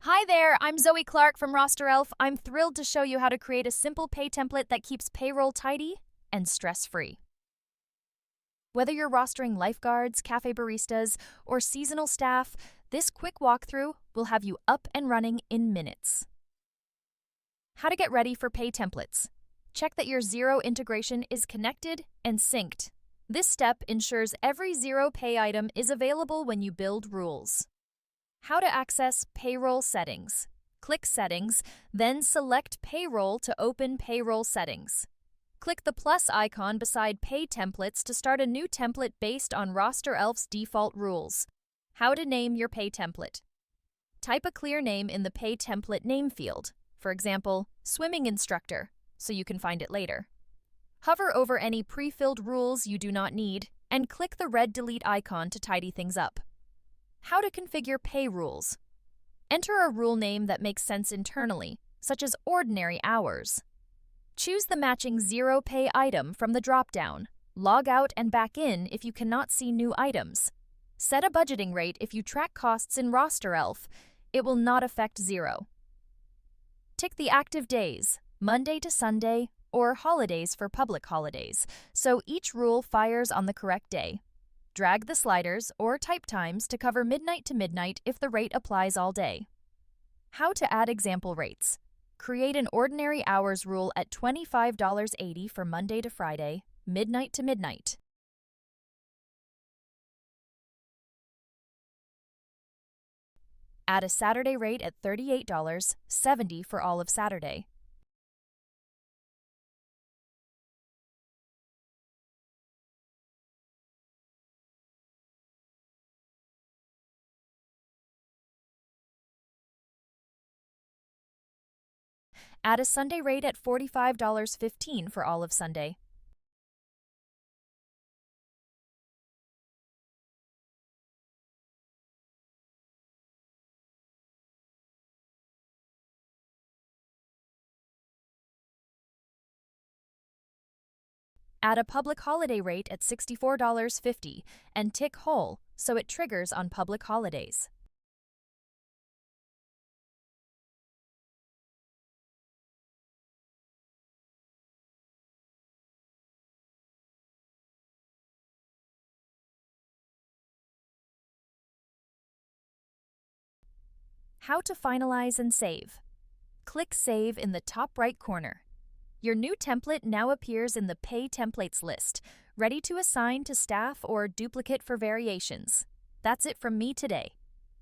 Hi there, I'm Zoe Clark from RosterElf. I'm thrilled to show you how to create a simple pay template that keeps payroll tidy and stress-free. Whether you're rostering lifeguards, cafe baristas, or seasonal staff, this quick walkthrough will have you up and running in minutes. How to get ready for pay templates. Check that your Xero integration is connected and synced. This step ensures every Xero pay item is available when you build rules. How to access Payroll Settings. Click Settings, then select Payroll to open Payroll Settings. Click the plus icon beside Pay Templates to start a new template based on RosterElf's default rules. How to name your pay template. Type a clear name in the Pay Template name field, for example, Swimming Instructor, so you can find it later. Hover over any pre-filled rules you do not need, and click the red delete icon to tidy things up. How to configure pay rules. Enter a rule name that makes sense internally, such as ordinary hours. Choose the matching Xero pay item from the drop-down. Log out and back in if you cannot see new items. Set a budgeting rate if you track costs in RosterElf. It will not affect Xero. Tick the active days, Monday to Sunday, or holidays for public holidays, so each rule fires on the correct day. Drag the sliders or type times to cover midnight to midnight if the rate applies all day. How to add example rates. Create an ordinary hours rule at $25.80 for Monday to Friday, midnight to midnight. Add a Saturday rate at $38.70 for all of Saturday. Add a Sunday rate at $45.15 for all of Sunday. Add a public holiday rate at $64.50 and tick whole so it triggers on public holidays. How to finalize and save. Click Save in the top right corner. Your new template now appears in the Pay Templates list, ready to assign to staff or duplicate for variations. That's it from me today.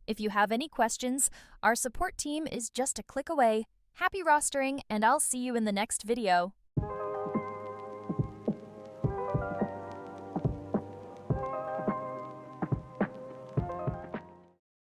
If you have any questions, our support team is just a click away. Happy rostering, and I'll see you in the next video.